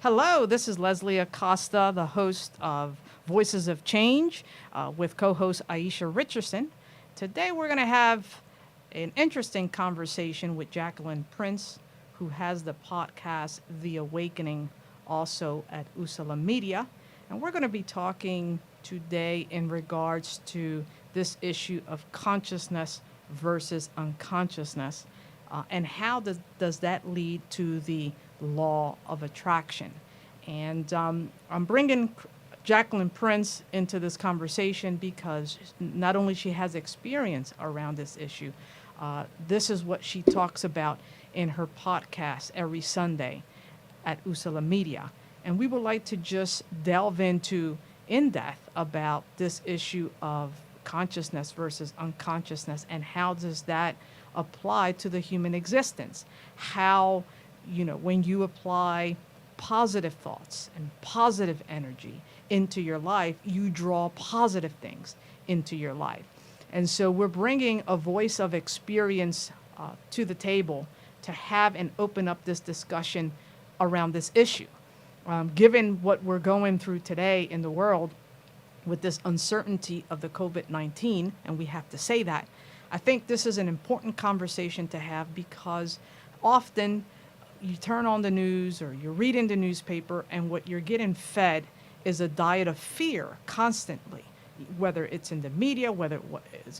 Hello, this is Leslie Acosta, the host of Voices of Change with co host Aisha Richardson. Today we're going to have an interesting conversation with Jacqueline Prince, who has the podcast The Awakening, also at Usala Media. And we're going to be talking today in regards to this issue of consciousness versus unconsciousness, and how does that lead to the law of attraction. And I'm bringing Jacqueline Prince into this conversation because not only she has experience around this issue, this is what she talks about in her podcast every Sunday at Usala Media. And we would like to just delve into in depth about this issue of consciousness versus unconsciousness and how does that apply to the human existence. How, when you apply positive thoughts and positive energy into your life, you draw positive things into your life. And so we're bringing a voice of experience to the table to have and open up this discussion around this issue. Given what we're going through today in the world with this uncertainty of the COVID 19, and we have to say that, I think this is an important conversation to have because often you turn on the news or you're reading the newspaper, and what you're getting fed is a diet of fear constantly, whether it's in the media, whether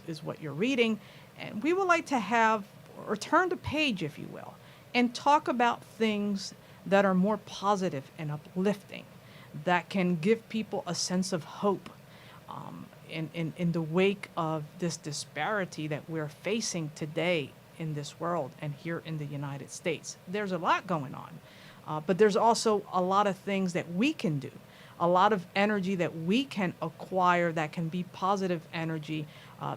is what you're reading. And we would like to have, or turn the page, if you will, and talk about things that are more positive and uplifting, that can give people a sense of hope in the wake of this disparity that we're facing today in this world and here in the United States. There's a lot going on, but there's also a lot of things that we can do, a lot of energy that we can acquire that can be positive energy,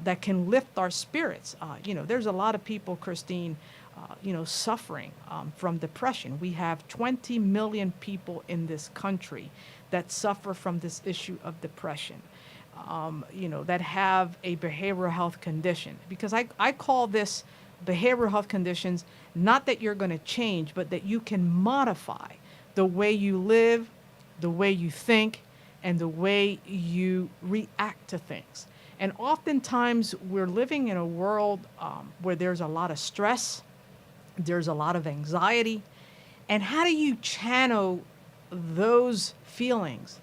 that can lift our spirits. There's a lot of people, Christine, suffering from depression. We have 20 million people in this country that suffer from this issue of depression, that have a behavioral health condition. Because I call this behavioral health conditions, not that you're going to change, but that you can modify the way you live, the way you think, and the way you react to things. And oftentimes we're living in a world where there's a lot of stress, there's a lot of anxiety. And how do you channel those feelings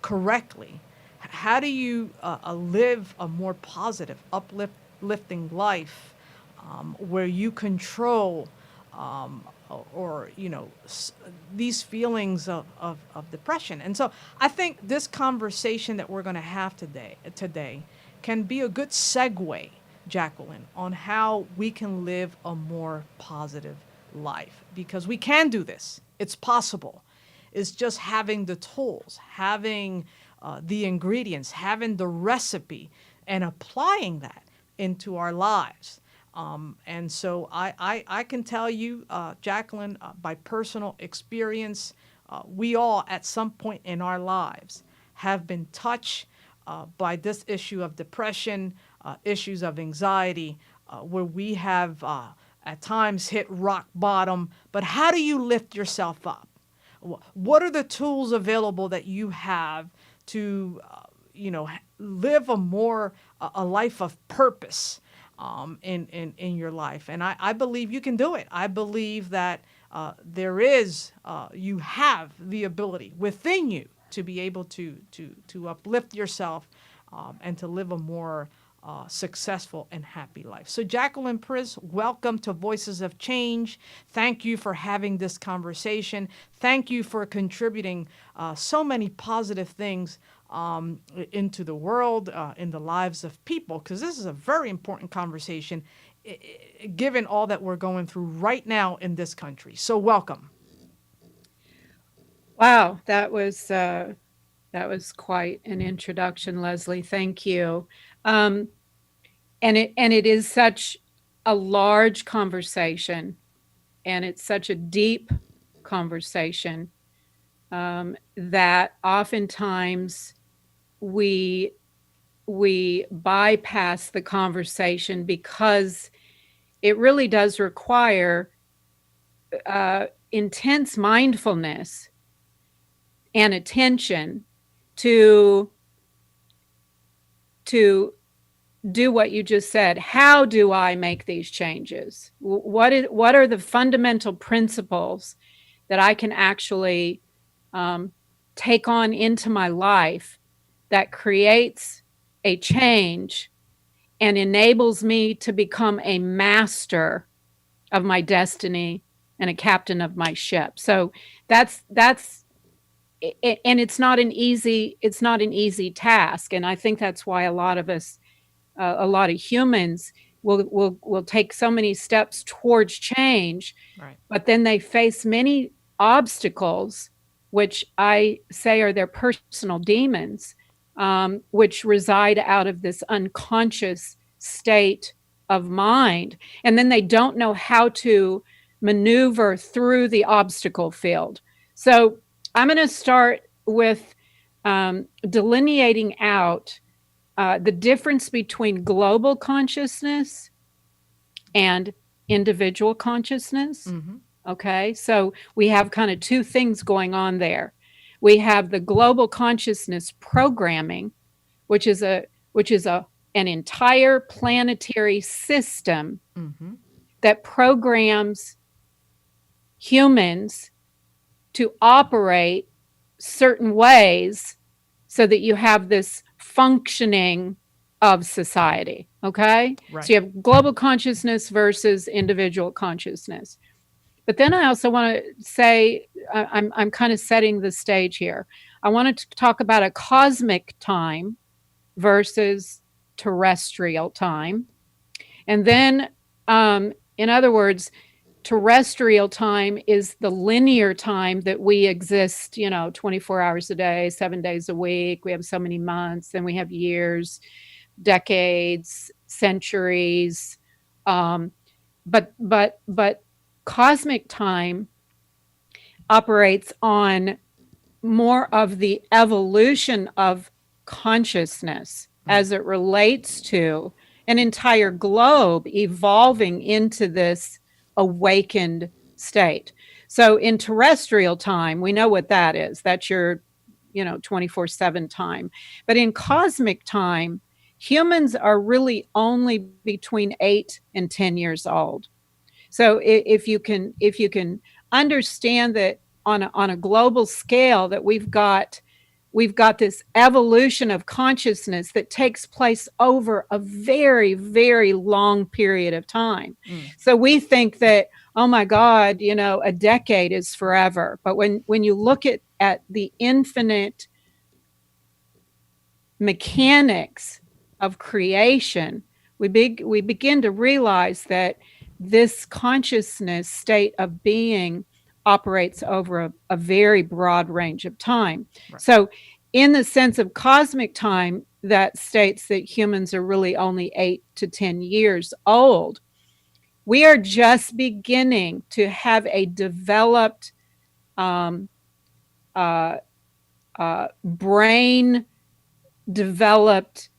correctly? How do you live a more positive, uplifting life where you control these feelings of depression? And so I think this conversation that we're going to have today can be a good segue, Jacqueline, on how we can live a more positive life, because we can do this. It's possible. It's just having the tools, having the ingredients, having the recipe, and applying that into our lives. And so I can tell you, Jacqueline, by personal experience, we all at some point in our lives have been touched by this issue of depression, issues of anxiety, where we have at times hit rock bottom. But how do you lift yourself up? What are the tools available that you have to, live a life of purpose in your life? And I believe you can do it. I believe that you have the ability within you to be able to uplift yourself and to live a more successful and happy life. So Jacqueline Prince, welcome to Voices of Change. Thank you for having this conversation. Thank you for contributing so many positive things into the world, in the lives of people, because this is a very important conversation given all that we're going through right now in this country. So welcome. Wow, that was quite an introduction, Leslie. Thank you. Um, and it is such a large conversation, and it's such a deep conversation that oftentimes we we bypass the conversation because it really does require intense mindfulness and attention to to do what you just said. How do I make these changes? What are the fundamental principles that I can actually um, take on into my life that creates a change and enables me to become a master of my destiny and a captain of my ship. So that's and it's not an easy task, and I think that's why a lot of us, a lot of humans will take so many steps towards change, Right. but then they face many obstacles, which I say are their personal demons, which reside out of this unconscious state of mind. And then they don't know how to maneuver through the obstacle field. So I'm going to start with delineating out the difference between global consciousness and individual consciousness. Mm-hmm. Okay, so we have kind of two things going on there. We have the global consciousness programming, which is a which is a an entire planetary system Mm-hmm. that programs humans to operate certain ways so that you have this functioning of society. Okay, so Right. you have global consciousness versus individual consciousness. But then I also want to say, I'm kind of setting the stage here. I wanted to talk about a cosmic time versus terrestrial time. And then, in other words, terrestrial time is the linear time that we exist, 24 hours a day, 7 days a week. We have so many months, then we have years, decades, centuries. Um, but cosmic time operates on more of the evolution of consciousness Mm. as it relates to an entire globe evolving into this awakened state. So in terrestrial time, we know what that is. That's your, 24/7 time. But in cosmic time, humans are really only between 8 and 10 years old. So if you can understand that on a global scale that we've got this evolution of consciousness that takes place over a very, very long period of time. Mm. So we think that, oh my God, a decade is forever. But when you look at the infinite mechanics of creation, we begin to realize that this consciousness state of being operates over a very broad range of time. Right. So, in the sense of cosmic time, that states that humans are really only 8 to 10 years old. We are just beginning to have a developed um, uh, brain developed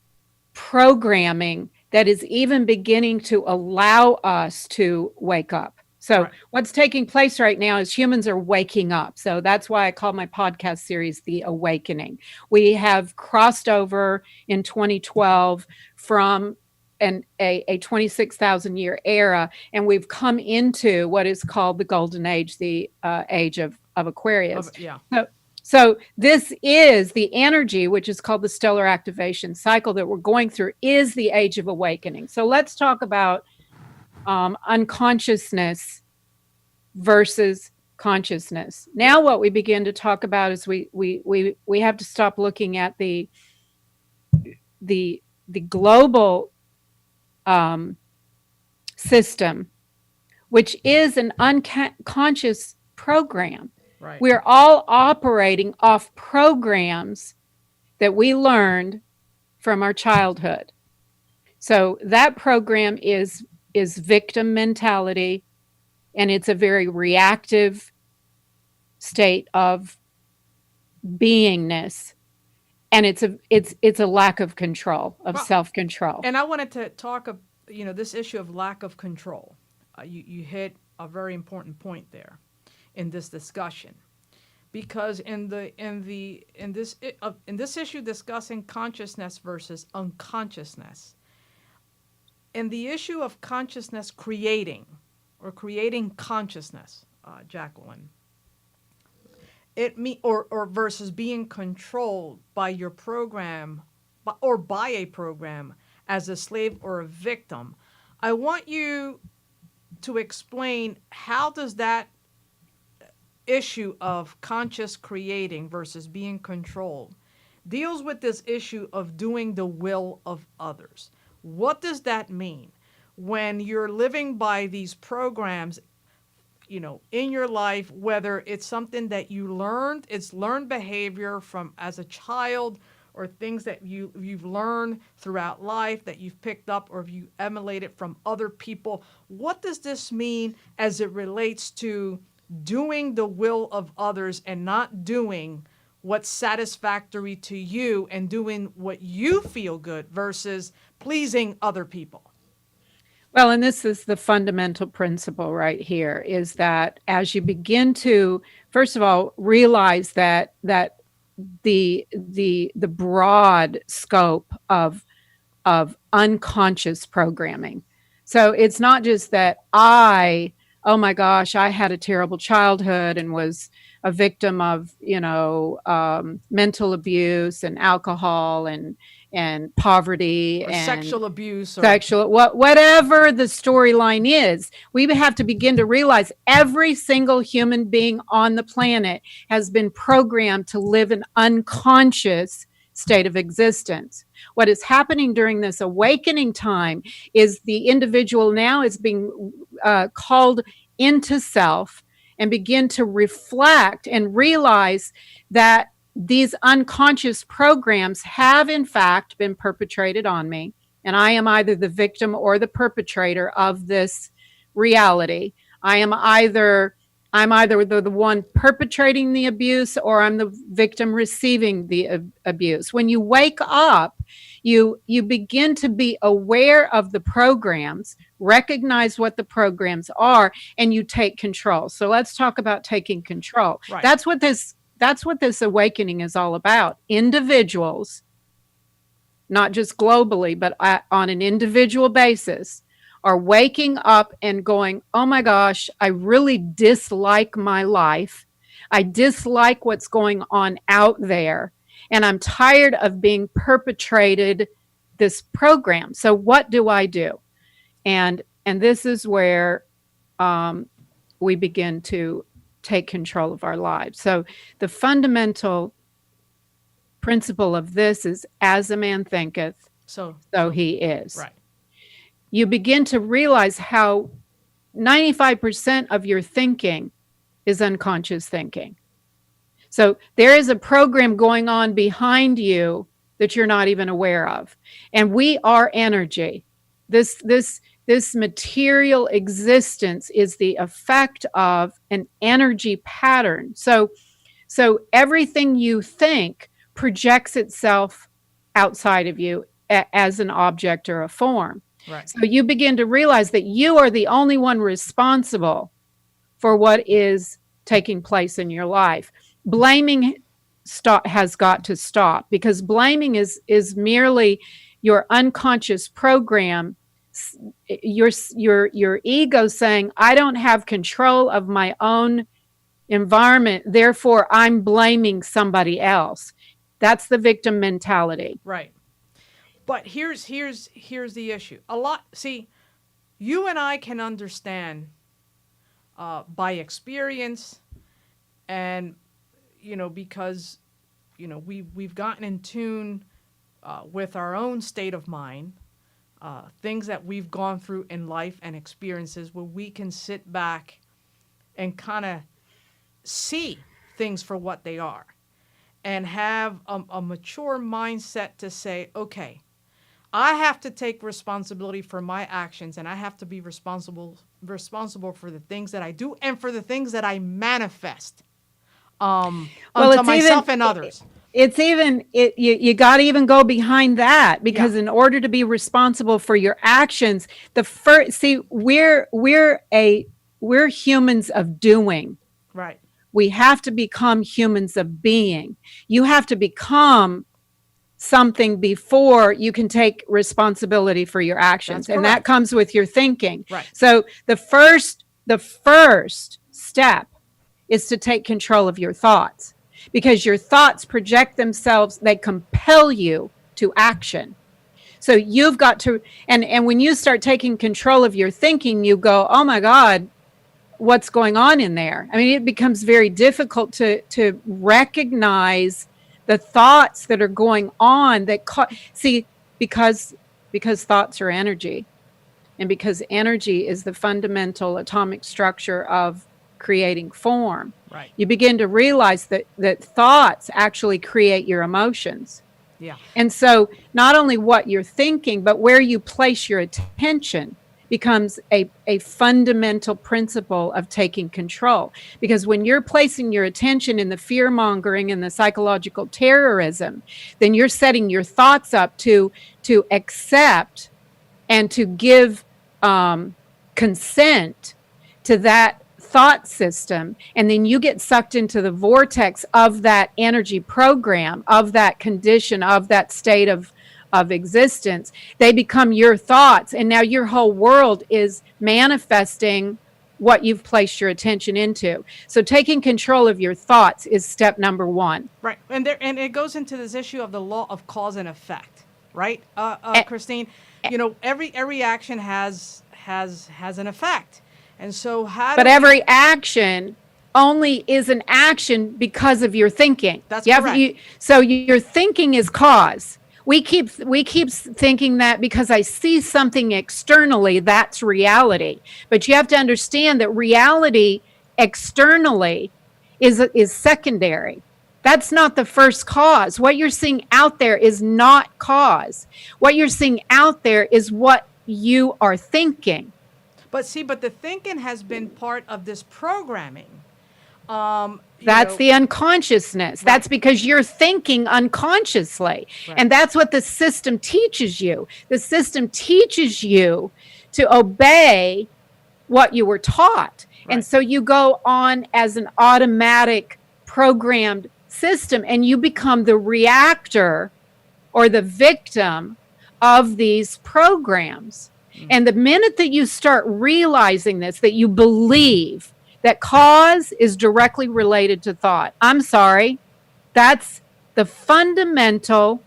programming that is even beginning to allow us to wake up. So, Right. what's taking place right now is humans are waking up. So, that's why I call my podcast series The Awakening. We have crossed over in 2012 from a 26,000 year era, and we've come into what is called the golden age, the age of Aquarius. Yeah. So, so this is the energy, which is called the stellar activation cycle that we're going through, is the age of awakening. So let's talk about unconsciousness versus consciousness. Now, what we begin to talk about is we have to stop looking at the global system, which is an unconscious program. Right. We're all operating off programs that we learned from our childhood. So that program is victim mentality, and it's a very reactive state of beingness, and it's a lack of control, of Well, self-control. and I wanted to talk of this issue of lack of control. You hit a very important point there in this discussion because in this issue discussing consciousness versus unconsciousness, in the issue of consciousness creating or creating consciousness, Jacqueline, or versus being controlled by your program or by a program as a slave or a victim. I want you to explain how does that issue of conscious creating versus being controlled deals with this issue of doing the will of others. What does that mean when you're living by these programs, in your life, whether it's something that you learned, it's learned behavior from as a child, or things that you've learned throughout life that you've picked up or you emulated from other people. What does this mean as it relates to doing the will of others and not doing what's satisfactory to you and doing what you feel good versus pleasing other people? Well, and this is the fundamental principle right here, is that as you begin to, first of all, realize that the broad scope of unconscious programming. So it's not just that oh my gosh, I had a terrible childhood and was a victim of, mental abuse and alcohol and poverty Or and sexual abuse or sexual, whatever the storyline is. We have to begin to realize every single human being on the planet has been programmed to live an unconscious state of existence. What is happening during this awakening time is the individual now is being called into self and begin to reflect and realize that these unconscious programs have in fact been perpetrated on me, and I am either the victim or the perpetrator of this reality. I'm either the one perpetrating the abuse, or I'm the victim receiving the abuse. When you wake up, you begin to be aware of the programs, recognize what the programs are, and you take control. So let's talk about taking control. Right. That's what this awakening is all about. Individuals, not just globally, but on an individual basis, are waking up and going, oh my gosh, I really dislike my life. I dislike what's going on out there. And I'm tired of being perpetrated this program. So what do I do? And this is where we begin to take control of our lives. So the fundamental principle of this is, as a man thinketh, so he is. Right. You begin to realize how 95% of your thinking is unconscious thinking. So there is a program going on behind you that you're not even aware of. And we are energy. This material existence is the effect of an energy pattern. So everything you think projects itself outside of you as an object or a form. Right. So you begin to realize that you are the only one responsible for what is taking place in your life. Blaming has got to stop, because blaming is merely your unconscious program, your ego saying, I don't have control of my own environment, therefore I'm blaming somebody else. That's the victim mentality. Right. But here's the issue. You and I can understand by experience, and because we've gotten in tune with our own state of mind, things that we've gone through in life and experiences, where we can sit back and kind of see things for what they are, and have a mature mindset to say, okay, I have to take responsibility for my actions, and I have to be responsible for the things that I do and for the things that I manifest unto myself and others. It's even you got to even go behind that, because in order to be responsible for your actions, we're humans of doing. Right. we have to become humans of being. You have to become something before you can take responsibility for your actions. That's And that correct. comes with your thinking. Right. So the first step is to take control of your thoughts, because your thoughts project themselves, they compel you to action. So you've got to, and when you start taking control of your thinking, you go, oh my God, what's going on in there? I mean, it becomes very difficult to recognize the thoughts that are going on that see, because thoughts are energy, and because energy is the fundamental atomic structure of creating form, Right. you begin to realize that thoughts actually create your emotions. Yeah. And so not only what you're thinking, but where you place your attention becomes a fundamental principle of taking control. Because when you're placing your attention in the fear mongering and the psychological terrorism, then you're setting your thoughts up to accept and to give consent to that thought system. And then you get sucked into the vortex of that energy program, of that condition, of that state of existence. They become your thoughts. And now your whole world is manifesting what you've placed your attention into. So taking control of your thoughts is step number one. Right. And it goes into this issue of the law of cause and effect. Right. A- Christine, every action has an effect. And so But every action only is an action because of your thinking. That's correct. So your thinking is cause. We keep thinking that because I see something externally, that's reality. But you have to understand that reality externally is secondary. That's not the first cause. What you're seeing out there is not cause. What you're seeing out there is what you are thinking. But the thinking has been part of this programming. That's the unconsciousness. Right. That's because you're thinking unconsciously. Right. And that's what the system teaches you. The system teaches you to obey what you were taught. Right. And so you go on as an automatic programmed system, and you become the reactor or the victim of these programs. And the minute that you start realizing this, that you believe that cause is directly related to thought, I'm sorry, that's the fundamental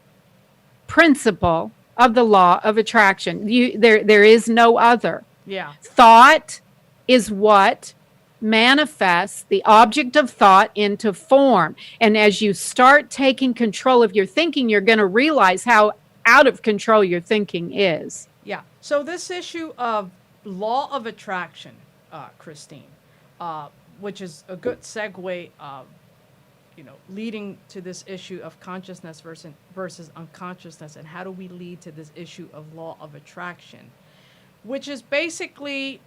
principle of the law of attraction. There is no other. Yeah. Thought is what manifests the object of thought into form. And as you start taking control of your thinking, you're going to realize how out of control your thinking is. Yeah. So this issue of law of attraction, Christine, which is a good segue, leading to this issue of consciousness versus unconsciousness, and how do we lead to this issue of law of attraction, which is basically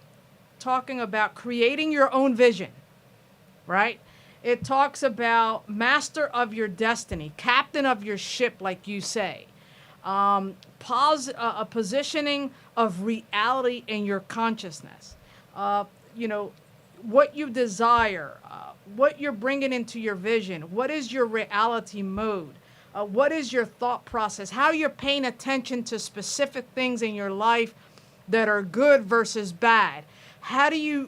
talking about creating your own vision, right? It talks about master of your destiny, captain of your ship, like you say. A positioning of reality in your consciousness. What you desire, what you're bringing into your vision, what is your reality mode, what is your thought process, how you're paying attention to specific things in your life that are good versus bad. How do you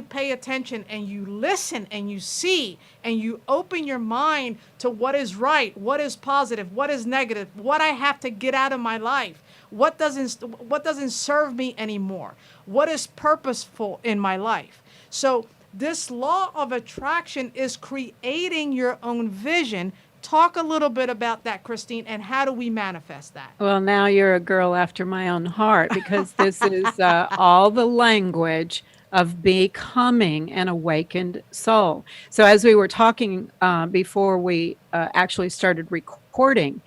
pay attention and you listen and you see and you open your mind to what is right, what is positive, what is negative, what I have to get out of my life, what doesn't serve me anymore, what is purposeful in my life. So this law of attraction is creating your own vision. Talk a little bit about that, Christine, and how do we manifest that? Well, now you're a girl after my own heart, because this is all the language of becoming an awakened soul. So as we were talking before we actually started recording,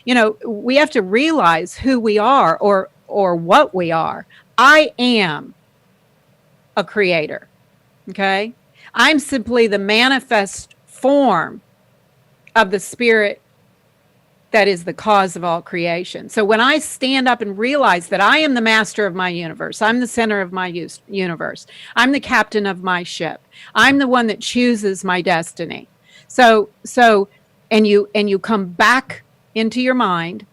we have to realize who we are or what we are. I am a creator, okay? I'm simply the manifest form of the spirit that is the cause of all creation. So when I stand up and realize that I am the master of my universe, I'm the center of my universe, I'm the captain of my ship, I'm the one that chooses my destiny. So and you come back into your mind,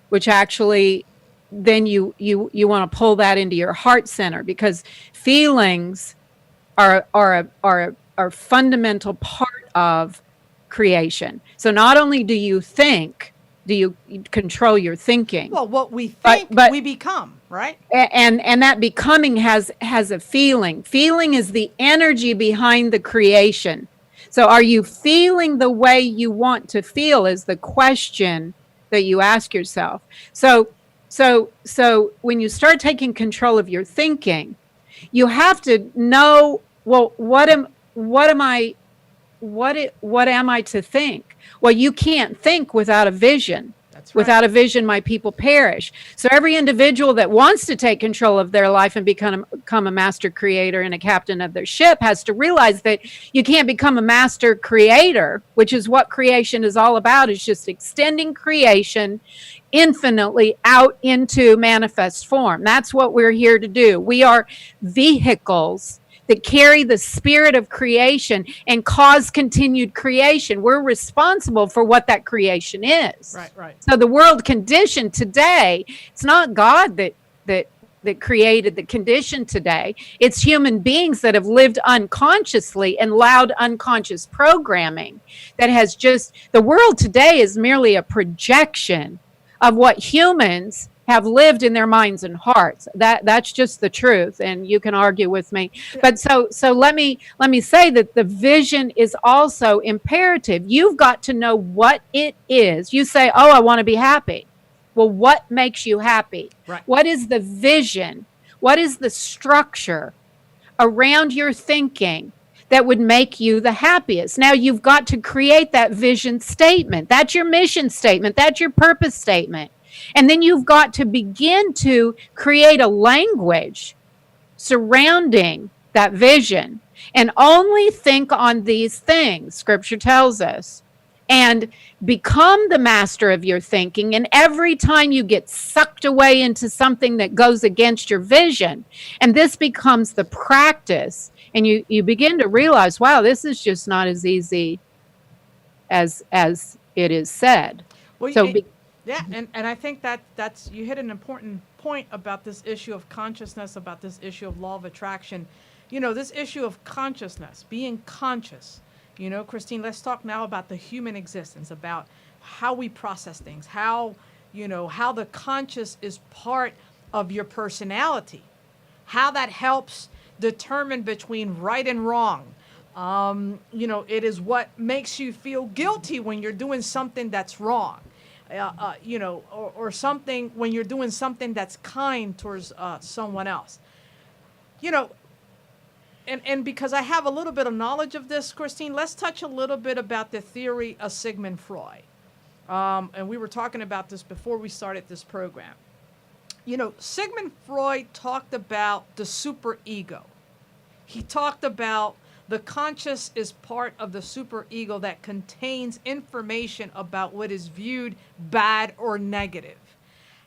which actually then you want to pull that into your heart center, because feelings are a fundamental part of creation. So not only do you think, do you control your thinking, Well, what we but think, we become, right? and that becoming has a feeling. Feeling is the energy behind the creation. So are you feeling the way you want to feel is the question that you ask yourself. So when you start taking control of your thinking, you have to know, well, what am I to think? Well, you can't think without a vision. That's right. Without a vision, my people perish. So every individual that wants to take control of their life and become a master creator and a captain of their ship has to realize that you can't become a master creator, which is what creation is all about, is just extending creation infinitely out into manifest form. That's what we're here to do. We are vehicles that carry the spirit of creation and cause continued creation. We're responsible for what that creation is. Right, right. So the world condition today, it's not God that created the condition today. It's human beings that have lived unconsciously and allowed unconscious programming that has just, the world today is merely a projection of what humans have lived in their minds and hearts. That's just the truth, and you can argue with me. But so let me say that the vision is also imperative. You've got to know what it is. You say, "Oh, I want to be happy." Well, what makes you happy? Right. What is the vision? What is the structure around your thinking that would make you the happiest? Now you've got to create that vision statement. That's your mission statement. That's your purpose statement. And then you've got to begin to create a language surrounding that vision, and only think on these things, Scripture tells us, and become the master of your thinking. And every time you get sucked away into something that goes against your vision, and this becomes the practice, and you begin to realize, wow, this is just not as easy as it is said. Well, So yeah, and I think that's you hit an important point about this issue of consciousness, about this issue of law of attraction. You know, this issue of consciousness, being conscious. You know, Christine, let's talk now about the human existence, about how we process things, how, you know, how the conscious is part of your personality, how that helps determine between right and wrong. You know, it is what makes you feel guilty when you're doing something that's wrong. You know, or something when you're doing something that's kind towards someone else. You know, and because I have a little bit of knowledge of this, Christine, let's touch a little bit about the theory of Sigmund Freud. And we were talking about this before we started this program. You know, Sigmund Freud talked about the superego. He talked about the conscious is part of the superego that contains information about what is viewed bad or negative.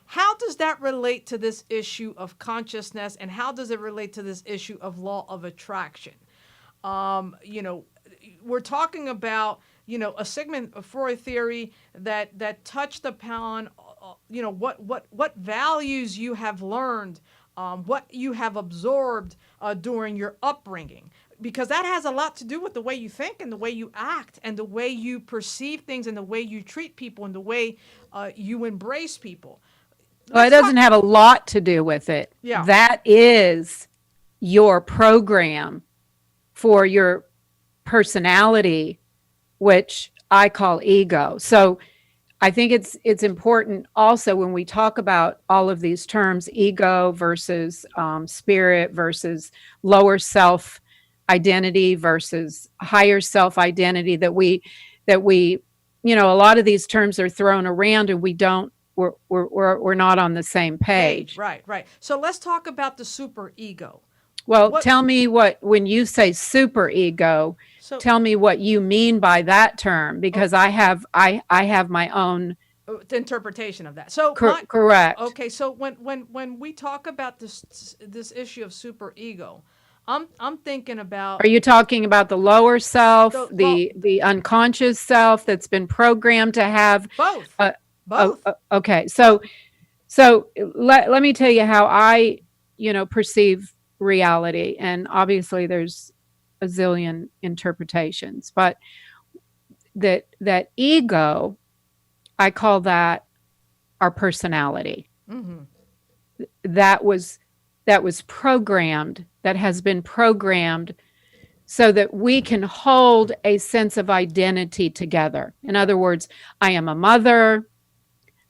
How does that relate to this issue of consciousness, and how does it relate to this issue of law of attraction? You know, we're talking about, you know, a Sigmund Freud theory that touched upon, you know, what values you have learned, what you have absorbed during your upbringing. Because that has a lot to do with the way you think and the way you act and the way you perceive things and the way you treat people and the way you embrace people. Well, it doesn't have a lot to do with it. Yeah. That is your program for your personality, which I call ego. So I think it's important also when we talk about all of these terms, ego versus spirit versus lower self identity versus higher self identity, that we, you know, a lot of these terms are thrown around and we're not on the same page. Right, right. So let's talk about the superego. Well, tell me when you say superego, tell me what you mean by that term, because I have my own The interpretation of that. So my Correct. okay. So when we talk about this issue of super ego, I'm thinking about Are you talking about the lower self, the well the unconscious self that's been programmed to have both, a, both. okay. Both. So let me tell you how I, perceive reality. And obviously there's a zillion interpretations, but that ego, I call that our personality. Mm-hmm. That was programmed, that has been programmed so that we can hold a sense of identity together. In other words, I am a mother,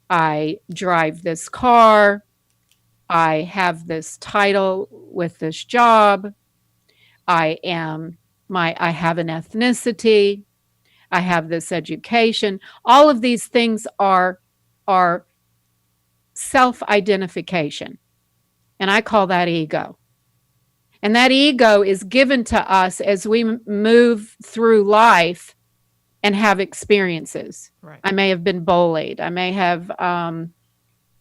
I drive this car, I have this title with this job, I have an ethnicity, I have this education. All of these things are self-identification. And I call that ego. And that ego is given to us as we move through life and have experiences. Right. I may have been bullied. I may have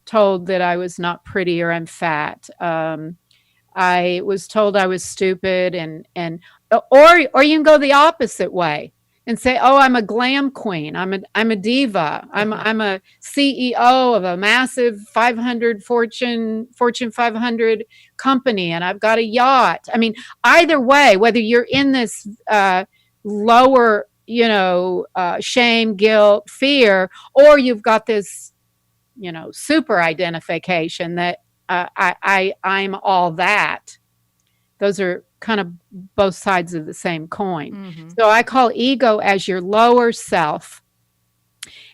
told that I was not pretty or I'm fat. I was told I was stupid, or you can go the opposite way and say, "Oh, I'm a glam queen. I'm a diva. I'm a CEO of a massive 500 Fortune 500 company, and I've got a yacht." I mean, either way, whether you're in this lower, shame, guilt, fear, or you've got this, super identification that I'm all that. Those are kind of both sides of the same coin. Mm-hmm. So I call ego as your lower self.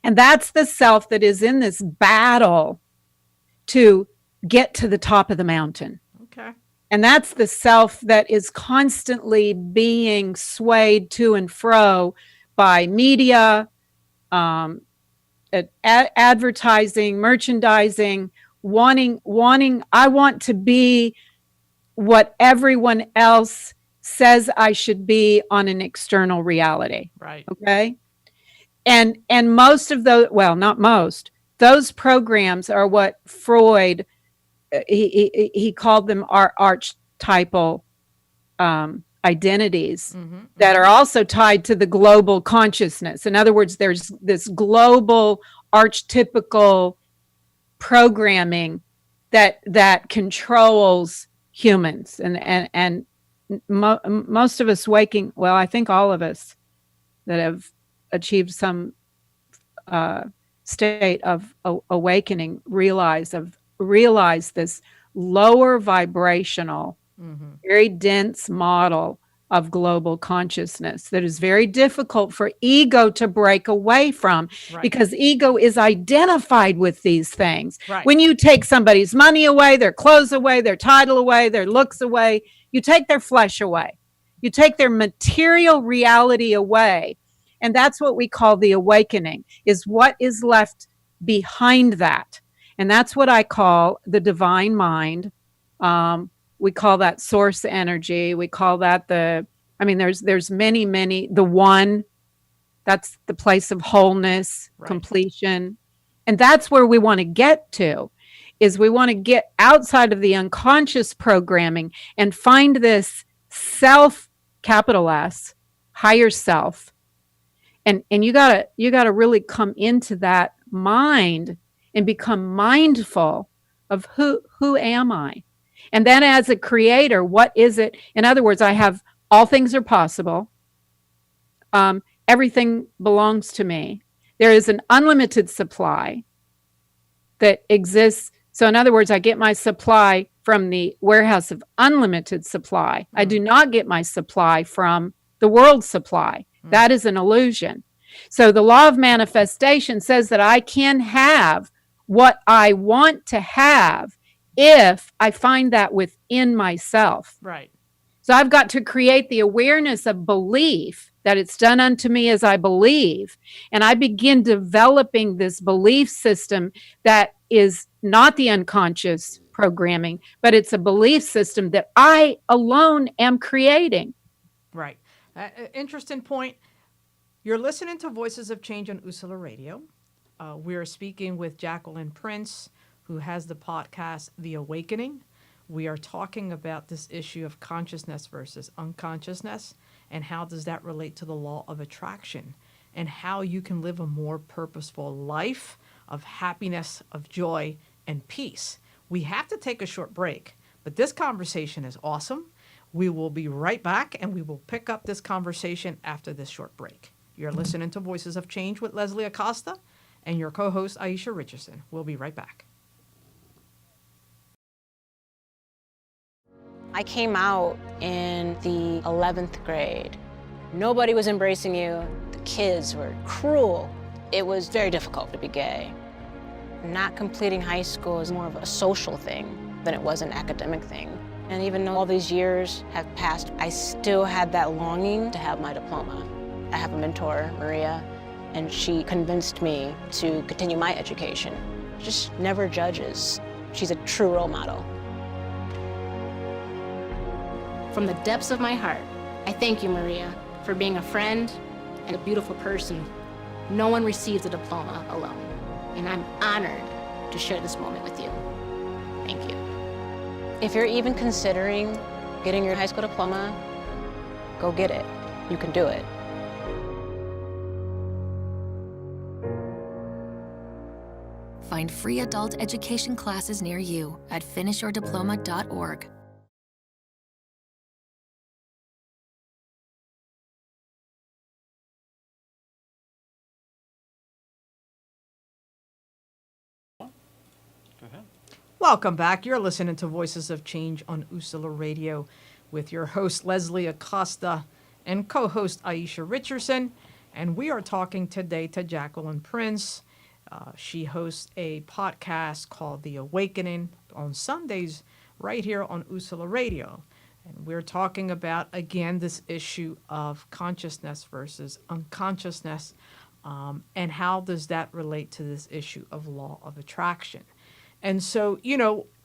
And that's the self that is in this battle to get to the top of the mountain. Okay. And that's the self that is constantly being swayed to and fro by media, um, advertising, merchandising, wanting. I want to be what everyone else says I should be on an external reality. Right. Okay. And most of those, well, not most, those programs are what Freud, he called them archetypal identities Mm-hmm. that are also tied to the global consciousness. In other words, there's this global archetypical programming that controls humans, and most of us waking, well, I think all of us that have achieved some state of awakening realize this lower vibrational, Mm-hmm. very dense model of global consciousness that is very difficult for ego to break away from, Right. because ego is identified with these things. Right. When you take somebody's money away, their clothes away, their title away, their looks away, you take their flesh away, you take their material reality away. And that's what we call the awakening, is what is left behind that. And that's what I call the divine mind. We call that source energy. We call that there's many, the one, that's the place of wholeness, Right. completion. And that's where we want to get to, is we want to get outside of the unconscious programming and find this self, capital S, higher self. And you gotta really come into that mind and become mindful of who am I? And then as a creator, what is it? In other words, I have all things are possible. Everything belongs to me. There is an unlimited supply that exists. So in other words, I get my supply from the warehouse of unlimited supply. I do not get my supply from the world supply. That is an illusion. So the law of manifestation says that I can have what I want to have if I find that within myself. Right. So I've got to create the awareness of belief that it's done unto me as I believe. And I begin developing this belief system that is not the unconscious programming, but it's a belief system that I alone am creating. Right. Interesting point. You're listening to Voices of Change on Usula Radio. We are speaking with Jacqueline Prince, who has the podcast The Awakening. We are talking about this issue of consciousness versus unconsciousness, and how does that relate to the law of attraction, and how you can live a more purposeful life of happiness, of joy, and peace. We have to take a short break, but this conversation is awesome. We will be right back, and we will pick up this conversation after this short break. You're listening to Voices of Change with Leslie Acosta and your co-host Aisha Richardson. We'll be right back. I came out in the 11th grade. Nobody was embracing you. The kids were cruel. It was very difficult to be gay. Not completing high school is more of a social thing than it was an academic thing. And even though all these years have passed, I still had that longing to have my diploma. I have a mentor, Maria, and she convinced me to continue my education. Just never judges. She's a true role model. From the depths of my heart, I thank you, Maria, for being a friend and a beautiful person. No one receives a diploma alone, and I'm honored to share this moment with you. Thank you. If you're even considering getting your high school diploma, go get it. You can do it. Find free adult education classes near you at finishyourdiploma.org. Welcome back. You're listening to Voices of Change on Usula Radio with your host, Leslie Acosta, and co-host Aisha Richardson. And we are talking today to Jacqueline Prince. She hosts a podcast called The Awakening on Sundays right here on Usula Radio. And we're talking about, again, this issue of consciousness versus unconsciousness, and how does that relate to this issue of law of attraction. And so,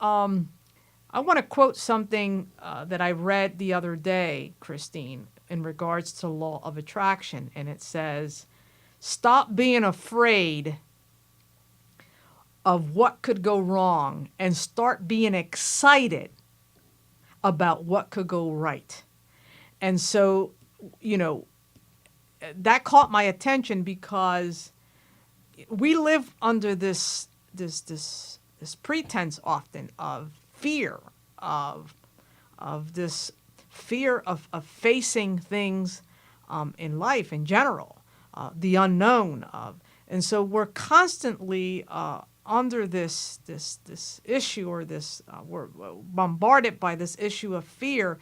I want to quote something that I read the other day, Christine, in regards to law of attraction. And it says, stop being afraid of what could go wrong and start being excited about what could go right. And so, that caught my attention because we live under this pretense often of fear, of this fear of facing things in life in general, the unknown and so we're constantly under this issue, or we're bombarded by this issue of fear,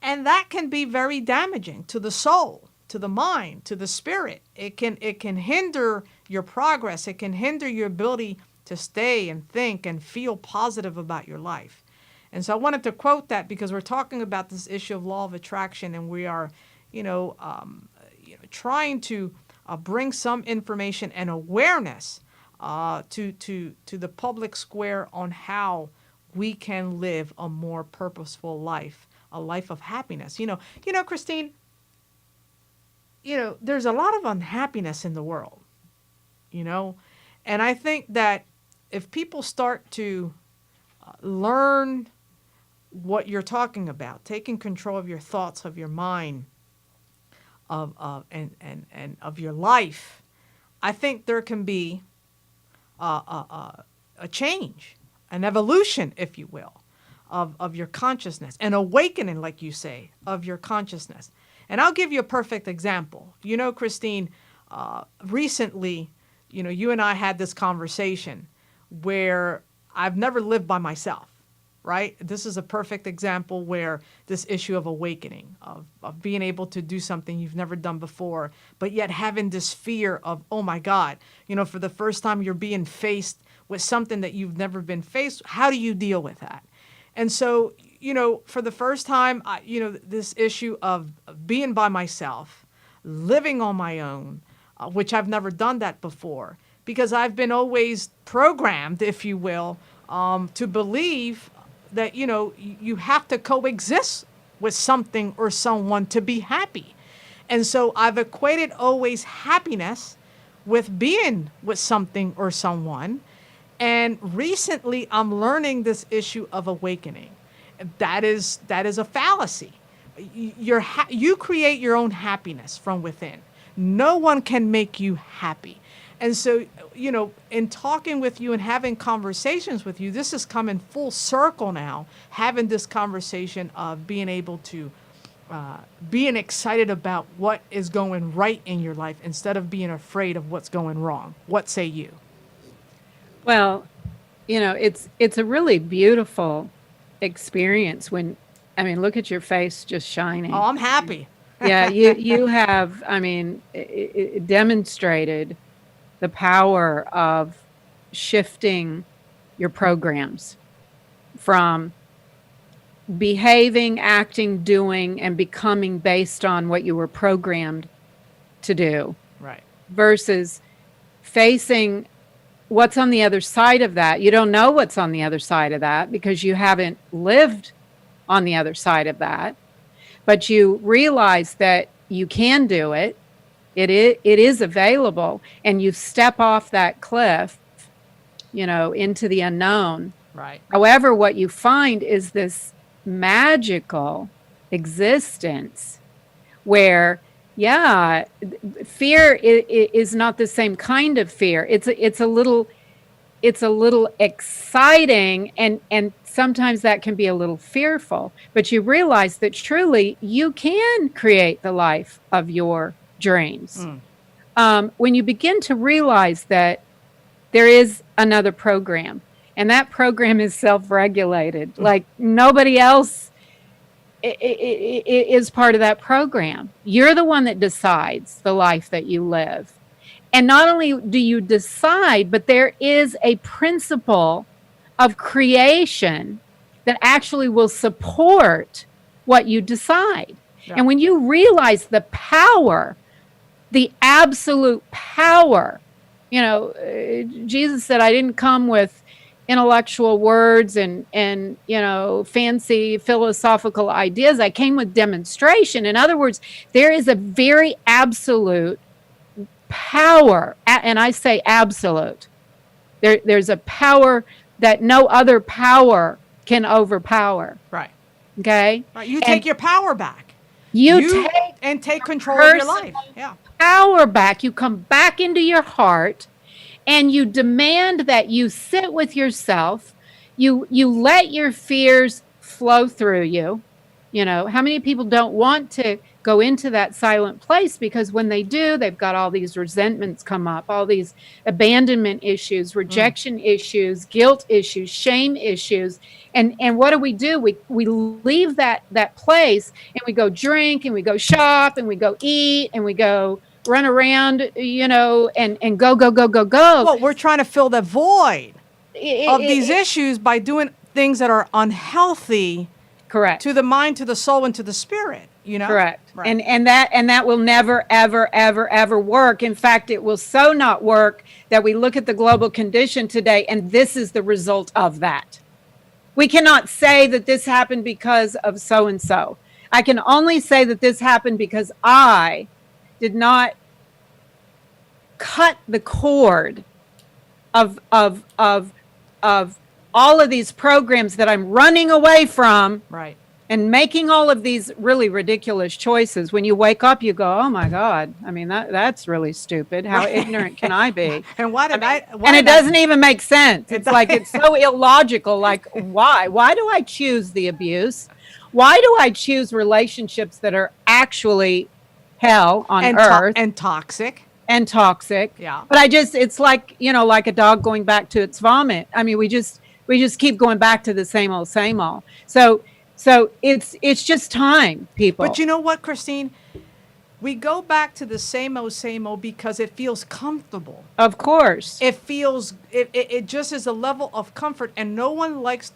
and that can be very damaging to the soul, to the mind, to the spirit. It can hinder your progress. It can hinder your ability to stay and think and feel positive about your life. And so I wanted to quote that because we're talking about this issue of law of attraction, and we are, trying to bring some information and awareness to the public square on how we can live a more purposeful life, a life of happiness. Christine, there's a lot of unhappiness in the world, and I think that if people start to learn what you're talking about, taking control of your thoughts, of your mind, and of your life, I think there can be a change, an evolution, if you will, of your consciousness, an awakening, like you say, of your consciousness. And I'll give you a perfect example. Christine, recently, you and I had this conversation where I've never lived by myself, right? This is a perfect example where this issue of awakening, of being able to do something you've never done before, but yet having this fear of, oh my God, for the first time you're being faced with something that you've never been faced. How do you deal with that? And so, for the first time, this issue of being by myself, living on my own, which I've never done that before, because I've been always programmed, if you will, to believe that, you have to coexist with something or someone to be happy. And so I've equated always happiness with being with something or someone. And recently I'm learning this issue of awakening. That is a fallacy. You create your own happiness from within. No one can make you happy. And so, in talking with you and having conversations with you, this is coming full circle now, having this conversation of being able to, being excited about what is going right in your life instead of being afraid of what's going wrong. What say you? Well, it's a really beautiful experience when, I mean, look at your face just shining. Oh, I'm happy. Yeah, you have, I mean, it demonstrated the power of shifting your programs from behaving, acting, doing, and becoming based on what you were programmed to do Right. versus facing what's on the other side of that. You don't know what's on the other side of that because you haven't lived on the other side of that, but you realize that you can do it. It is available, and you step off that cliff, into the unknown. Right. However, what you find is this magical existence where, yeah, fear is not the same kind of fear. It's a little exciting, and sometimes that can be a little fearful, but you realize that truly you can create the life of your dreams. When you begin to realize that there is another program, and that program is self-regulated, like nobody else is part of that program. You're the one that decides the life that you live. And not only do you decide, but there is a principle of creation that actually will support what you decide. Yeah. And when you realize the power, the absolute power, Jesus said, I didn't come with intellectual words and fancy philosophical ideas. I came with demonstration. In other words, there is a very absolute power, and I say absolute. There's a power that no other power can overpower. Right. Okay? Right. You take your power back. You take control of your life. Yeah. Power back. You come back into your heart, and you demand that you sit with yourself. You let your fears flow through you. How many people don't want to go into that silent place, because when they do, they've got all these resentments come up, all these abandonment issues, rejection issues, guilt issues, shame issues. And what do? We leave that place, and we go drink, and we go shop, and we go eat, and we go run around, and go. Well, we're trying to fill the void of these issues by doing things that are unhealthy. Correct. To the mind, to the soul, and to the spirit. Correct. Right. And that will never, ever, ever, ever work. In fact, it will so not work that we look at the global condition today, and this is the result of that. We cannot say that this happened because of so and so. I can only say that this happened because I did not cut the cord of all of these programs that I'm running away from. Right. And making all of these really ridiculous choices. When you wake up, you go, "Oh my God! I mean, that's really stupid. How ignorant can I be?" And and it doesn't even make sense. It's like it's so illogical. Like, why? Why do I choose the abuse? Why do I choose relationships that are actually hell on earth and toxic? And toxic. Yeah. But it's like like a dog going back to its vomit. I mean, we just keep going back to the same old, same old. So it's just time, people. But you know what, Christine? We go back to the same old because it feels comfortable. Of course. It just is a level of comfort, and no one likes,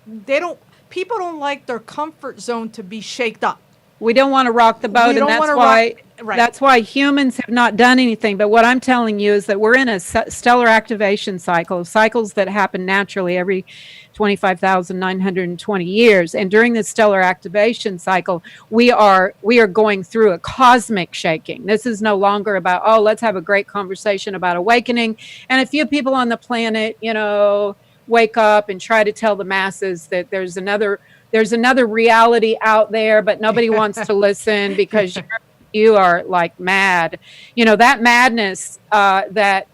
people don't like their comfort zone to be shaked up. We don't want to rock the boat, We and don't that's wanna why right. that's why humans have not done anything. But what I'm telling you is that we're in a stellar activation cycle, cycles that happen naturally every 25,920 years. And during this stellar activation cycle, we are going through a cosmic shaking. This is no longer about, oh, let's have a great conversation about awakening, and a few people on the planet, wake up and try to tell the masses that there's another reality out there, but nobody wants to listen because you are like mad. That madness, that,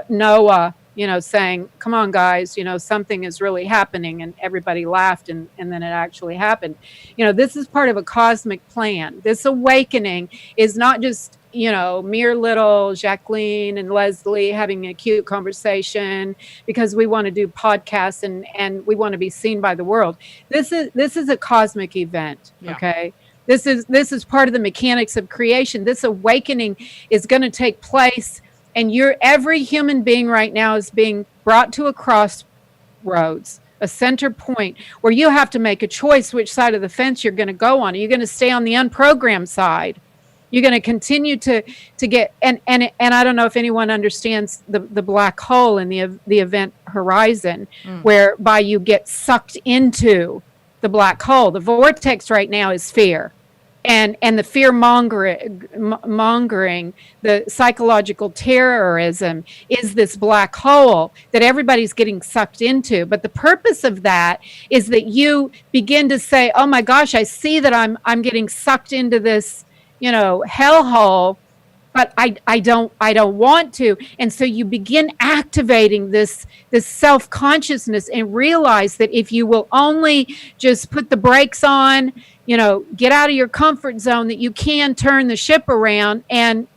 Noah, saying, come on, guys, something is really happening. And everybody laughed, and then it actually happened. This is part of a cosmic plan. This awakening is not just, mere little Jacqueline and Leslie having a cute conversation because we want to do podcasts and we want to be seen by the world. This is a cosmic event. Yeah. Okay. This is part of the mechanics of creation. This awakening is going to take place, and every human being right now is being brought to a crossroads, a center point where you have to make a choice which side of the fence you're going to go on. Are you going to stay on the unprogrammed side? You're going to continue to get, and I don't know if anyone understands the black hole in the event horizon, whereby you get sucked into the black hole. The vortex right now is fear, and the fear mongering, the psychological terrorism is this black hole that everybody's getting sucked into. But the purpose of that is that you begin to say, oh my gosh, I see that I'm getting sucked into this, hellhole, but I don't want to. And so you begin activating this self-consciousness and realize that if you will only just put the brakes on, get out of your comfort zone, that you can turn the ship around and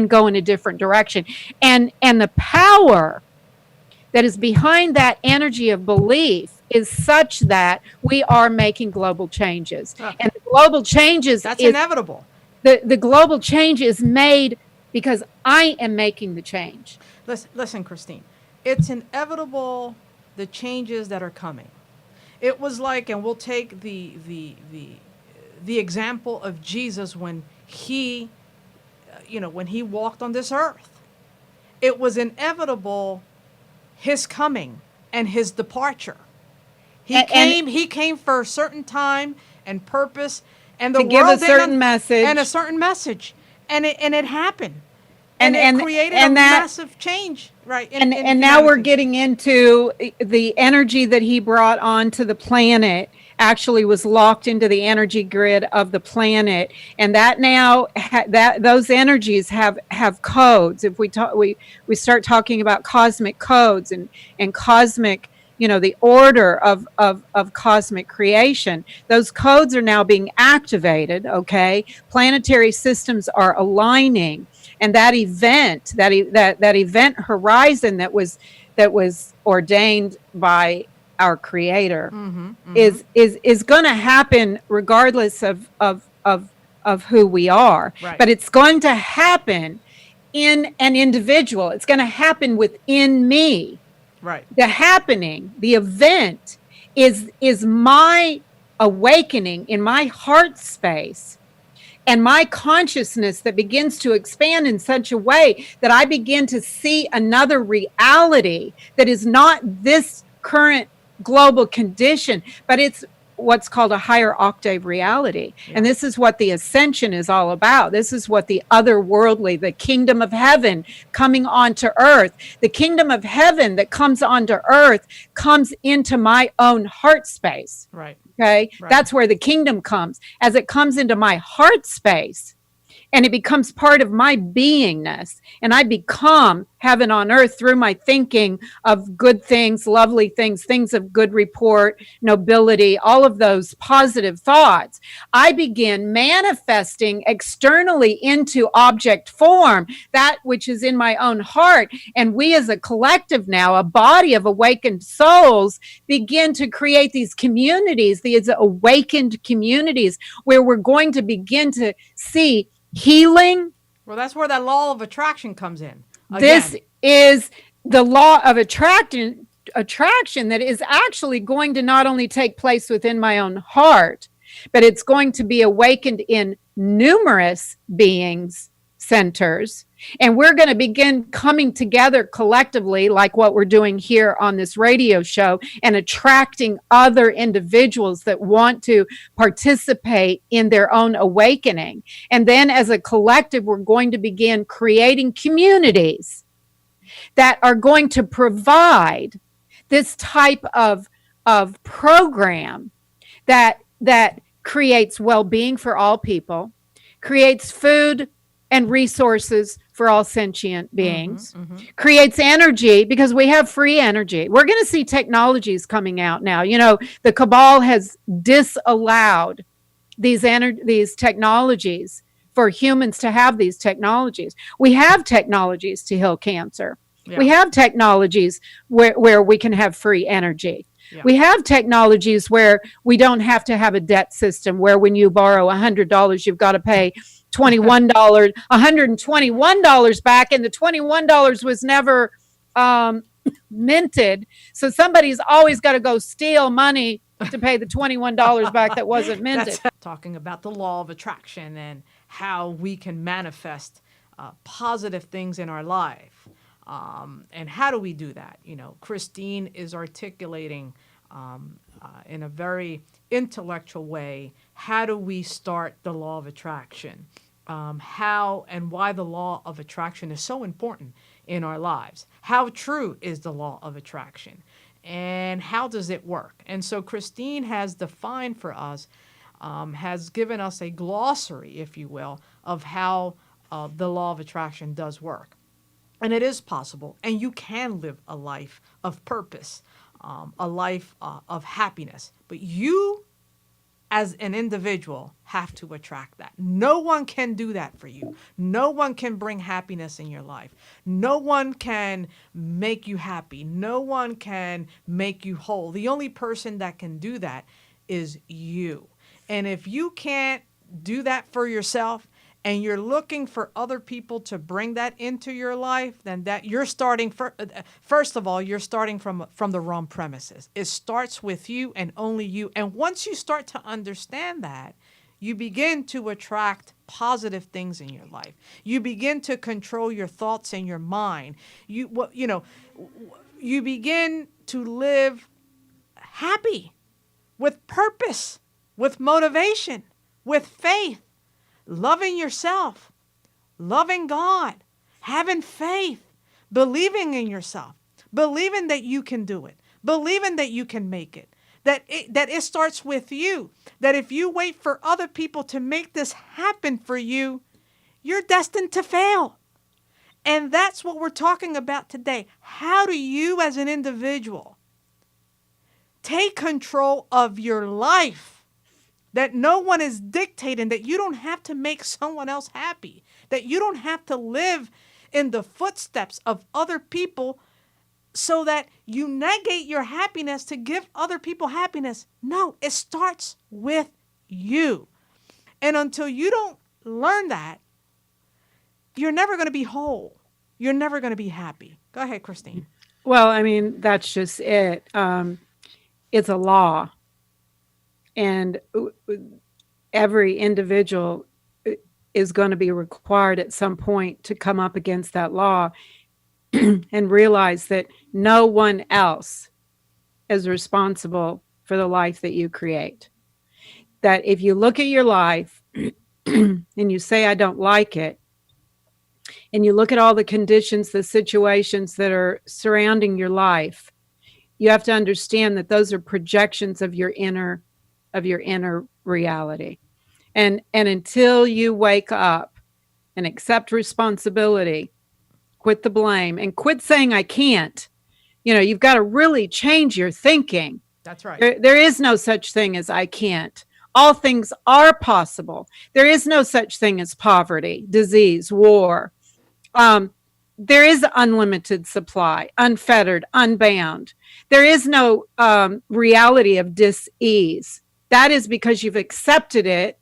go in a different direction. And the power that is behind that energy of belief is such that we are making global changes. And the global changes, that's inevitable. The global change is made because I am making the change. Listen, Christine, it's inevitable, the changes that are coming. It was like, and we'll take the example of Jesus when he, when he walked on this earth. It was inevitable, his coming and his departure. He came for a certain time and purpose, and the to give world a certain message, and a certain message, and it happened, and it created a massive change, right? And now we're getting into the energy that he brought onto the planet. Actually, was locked into the energy grid of the planet, and that now that those energies have codes. If we start talking about cosmic codes and cosmic, the order of cosmic creation, those codes are now being activated. Okay, planetary systems are aligning, and that event horizon that was ordained by our Creator is going to happen regardless of who we are. Right. But it's going to happen in an individual. It's going to happen within me. Right. The event is my awakening in my heart space and my consciousness that begins to expand in such a way that I begin to see another reality that is not this current global condition, but it's what's called a higher octave reality. Yeah. And this is what the ascension is all about. This is what the otherworldly, the kingdom of heaven coming onto earth, the kingdom of heaven that comes onto earth comes into my own heart space. Right. Okay. Right. That's where the kingdom comes. As it comes into my heart space, and it becomes part of my beingness, and I become heaven on earth through my thinking of good things, lovely things, things of good report, nobility, all of those positive thoughts. I begin manifesting externally into object form that which is in my own heart. And we as a collective now, a body of awakened souls, begin to create these communities, these awakened communities, where we're going to begin to see healing. Well, that's where that law of attraction comes in. Again. This is the law of attraction that is actually going to not only take place within my own heart, but it's going to be awakened in numerous beings centers, and we're going to begin coming together collectively like what we're doing here on this radio show and attracting other individuals that want to participate in their own awakening. And then as a collective, we're going to begin creating communities that are going to provide this type of program that creates well-being for all people, creates food and resources for all sentient beings, creates energy, because we have free energy. We're going to see technologies coming out now. You know, the cabal has disallowed these technologies for humans to have these technologies. We have technologies to heal cancer. Yeah. We have technologies where we can have free energy. Yeah. We have technologies where we don't have to have a debt system where when you borrow $100, you've got to pay $121 back, and the $21 was never minted. So somebody's always got to go steal money to pay the $21 back that wasn't minted. Talking about the law of attraction and how we can manifest positive things in our life. And how do we do that? You know, Christine is articulating in a very intellectual way, how do we start the law of attraction? How and why the law of attraction is so important in our lives. How true is the law of attraction? And how does it work? And so Christine has defined for us, has given us a glossary, if you will, of how the law of attraction does work. And it is possible, and you can live a life of purpose, a life of happiness. But you, as an individual, have to attract that. No one can do that for you. No one can bring happiness in your life. No one can make you happy. No one can make you whole. The only person that can do that is you. And if you can't do that for yourself, and you're looking for other people to bring that into your life, then that you're starting, first of all, you're starting from the wrong premises. It starts with you and only you. And once you start to understand that, you begin to attract positive things in your life. You begin to control your thoughts and your mind. You begin to live happy, with purpose, with motivation, with faith. Loving yourself, loving God, having faith, believing in yourself, believing that you can do it, believing that you can make it, that it starts with you, that if you wait for other people to make this happen for you, you're destined to fail. And that's what we're talking about today. How do you as an individual take control of your life? That no one is dictating, that you don't have to make someone else happy, that you don't have to live in the footsteps of other people so that you negate your happiness to give other people happiness. No, it starts with you. And until you don't learn that, you're never going to be whole. You're never going to be happy. Go ahead, Christine. Well, I mean, that's just it. It's a law. And every individual is going to be required at some point to come up against that law and realize that no one else is responsible for the life that you create. That if you look at your life and you say, I don't like it, and you look at all the conditions, the situations that are surrounding your life, you have to understand that those are projections of your inner reality. And until you wake up and accept responsibility, quit the blame and quit saying I can't, you've got to really change your thinking. That's right. There is no such thing as I can't. All things are possible. There is no such thing as poverty, disease, war. There is unlimited supply, unfettered, unbound. There is no reality of dis-ease. That is because you've accepted it.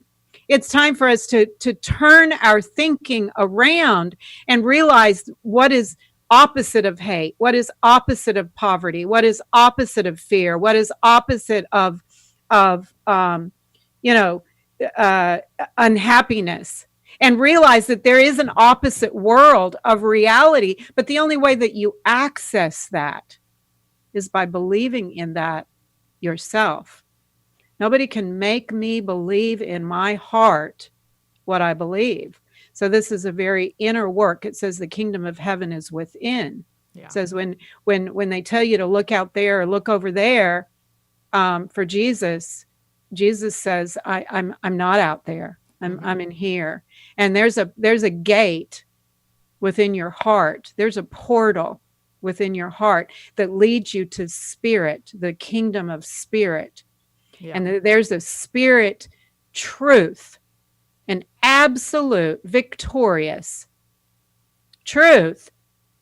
It's time for us to turn our thinking around and realize what is opposite of hate, what is opposite of poverty, what is opposite of fear, what is opposite of you know, uh, unhappiness, and realize that there is an opposite world of reality. But the only way that you access that is by believing in that yourself. Nobody can make me believe in my heart what I believe. So this is a very inner work. It says the kingdom of heaven is within. Yeah. It says when they tell you to look out there or look over there, for Jesus, Jesus says, I'm not out there. I'm in here. And there's a gate within your heart. There's a portal within your heart that leads you to spirit, the kingdom of spirit. Yeah. And there's a spirit truth, an absolute victorious truth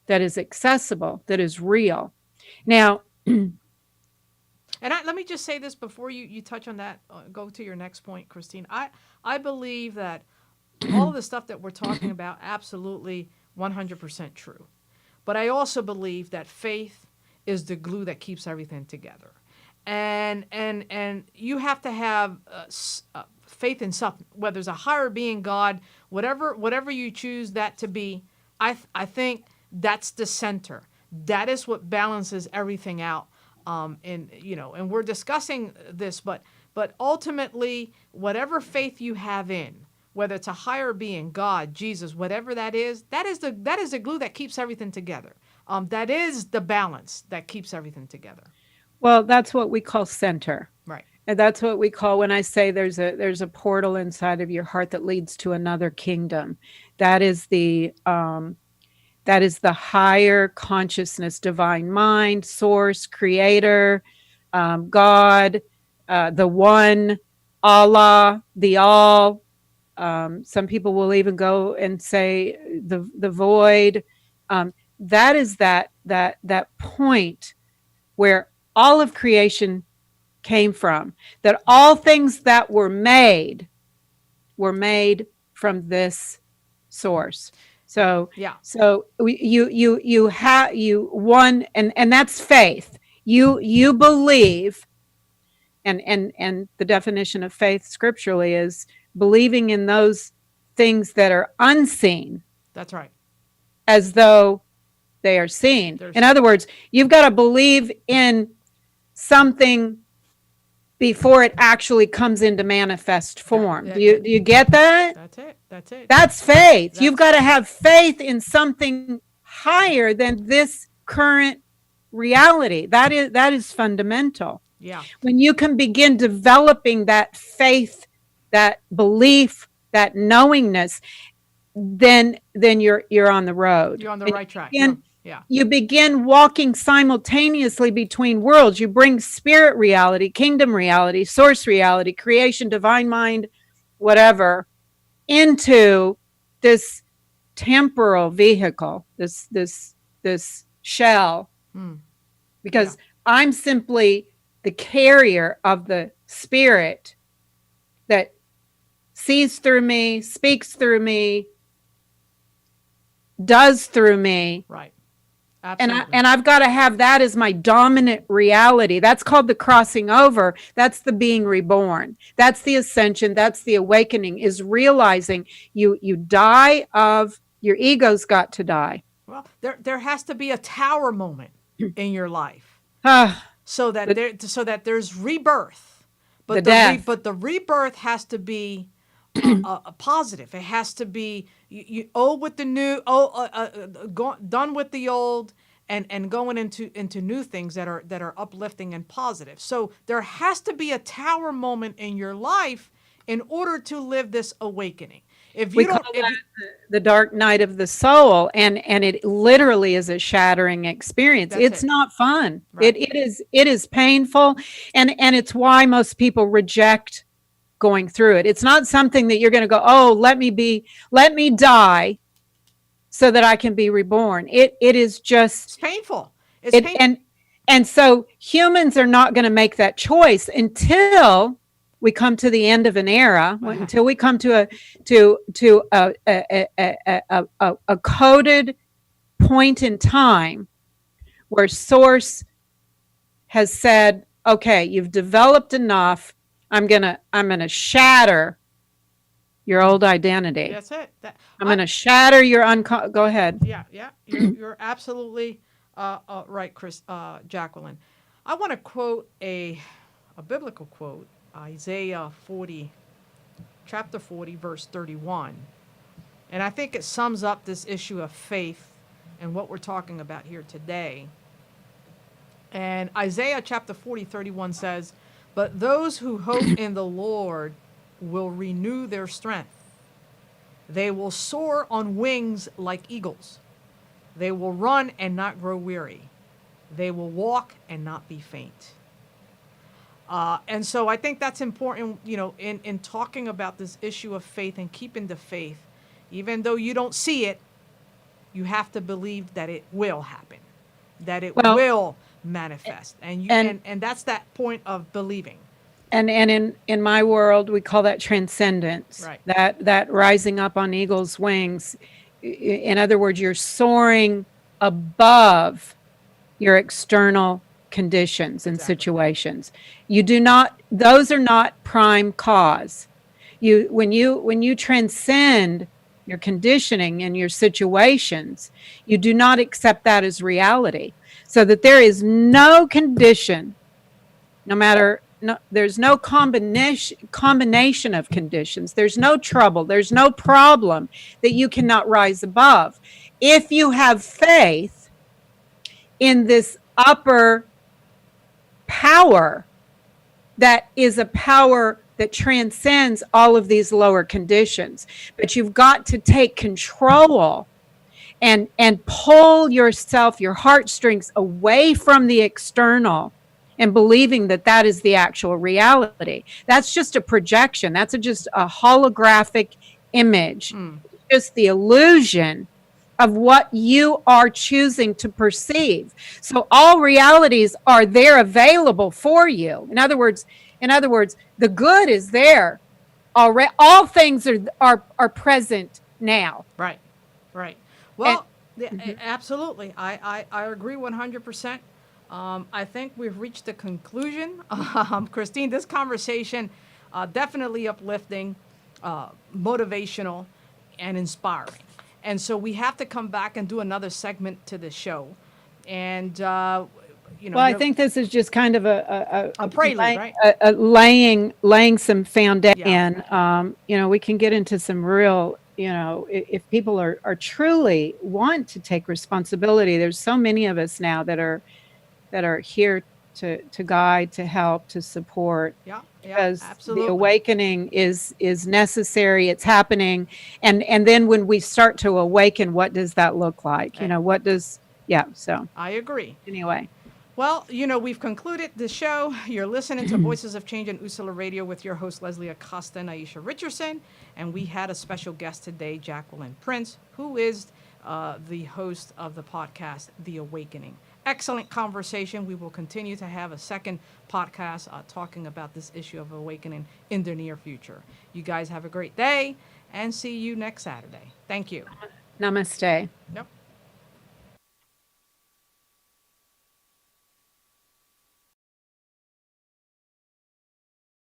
that is accessible, that is real. Now, And let me just say this before you touch on that, go to your next point, Christine. I believe that all of the stuff that we're talking about, absolutely 100% true. But I also believe that faith is the glue that keeps everything together. And you have to have faith in something, whether it's a higher being, God, whatever you choose that to be. I think that's the center. That is what balances everything out. And we're discussing this, but ultimately, whatever faith you have in, whether it's a higher being, God, Jesus, whatever that is the glue that keeps everything together. That is the balance that keeps everything together. well, that's what we call center. Right. And that's what we call, when I say there's a portal inside of your heart that leads to another kingdom. That is the higher consciousness, divine mind, source, creator, God, the one, Allah, the all. Some people will even go and say the void. That is that point where all of creation came from. That all things that were made from this source. So Yeah. So you have one, and that's faith. You believe, and the definition of faith scripturally is believing in those things that are unseen That's right. as though they are seen. In other words, you've got to believe in something before it actually comes into manifest form. Do you get that? That's it. That's faith. You've got to have faith in something higher than this current reality. That is fundamental. Yeah. When you can begin developing that faith, that belief, that knowingness, then you're on the road. You're on the right track. Yeah. You begin walking simultaneously between worlds. You bring spirit reality, kingdom reality, source reality, creation, divine mind, whatever, into this temporal vehicle, this shell. Because I'm simply the carrier of the spirit that sees through me, speaks through me, does through me. Right. Absolutely. And I've got to have that as my dominant reality. That's called the crossing over. That's the being reborn. That's the ascension. That's the awakening, is realizing you die of your ego's got to die. Well, there has to be a tower moment in your life. So that there's rebirth. But the rebirth has to be a positive. It has to be old with the new, done with the old, and going into new things that are uplifting and positive. So there has to be a tower moment in your life in order to live this awakening. If you don't, the dark night of the soul, and it literally is a shattering experience. It's not fun. Right. It is painful, and it's why most people reject going through it. It's not something that you're going to go, oh, let me die so that I can be reborn. It is just, it's painful. It's painful. And so humans are not going to make that choice until we come to the end of an era, until we come to a coded point in time where source has said, okay, you've developed enough. I'm gonna shatter your old identity. That's it. I'm gonna shatter your go ahead. Yeah, yeah, you're absolutely right, Jacqueline. I want to quote a biblical quote, Isaiah 40, chapter 40, verse 31, and I think it sums up this issue of faith and what we're talking about here today. And Isaiah chapter 40:31 says, "But those who hope in the Lord will renew their strength. They will soar on wings like eagles. They will run and not grow weary. They will walk and not be faint." And so I think that's important, in talking about this issue of faith and keeping the faith. Even though you don't see it, you have to believe that it will happen, that it Well, will manifest. And that's that point of believing. And in my world, we call that transcendence. Right. That rising up on eagle's wings. In other words, you're soaring above your external conditions and Exactly. situations. You do not; those are not prime cause. When you transcend your conditioning and your situations, you do not accept that as reality. So that there is no condition, no matter, no, there's no combination of conditions. There's no trouble. There's no problem that you cannot rise above. If you have faith in this upper power that is a power that transcends all of these lower conditions, but you've got to take control and pull yourself, your heartstrings away from the external and believing that that is the actual reality. That's just a projection. That's just a holographic image. Just the illusion of what you are choosing to perceive. So all realities are there available for you. In other words, the good is there already. All things are present now. Right. Well, absolutely. I agree 100%. I think we've reached the conclusion. Christine, this conversation, definitely uplifting, motivational, and inspiring. And so we have to come back and do another segment to the show. And, Well, I think this is just kind of a prelude, right? Laying some foundation. Yeah. We can get into some real, if people are truly want to take responsibility. There's so many of us now that are here to guide, to help, to support. Yeah, Because absolutely. the awakening is necessary. It's happening, and then when we start to awaken, what does that look like? So I agree. anyway. Well, we've concluded the show. You're listening to Voices of Change on Usula Radio with your host, Leslie Acosta and Aisha Richardson. And we had a special guest today, Jacqueline Prince, who is the host of the podcast, The Awakening. Excellent conversation. We will continue to have a second podcast talking about this issue of awakening in the near future. You guys have a great day and see you next Saturday. Thank you. Namaste. Yep.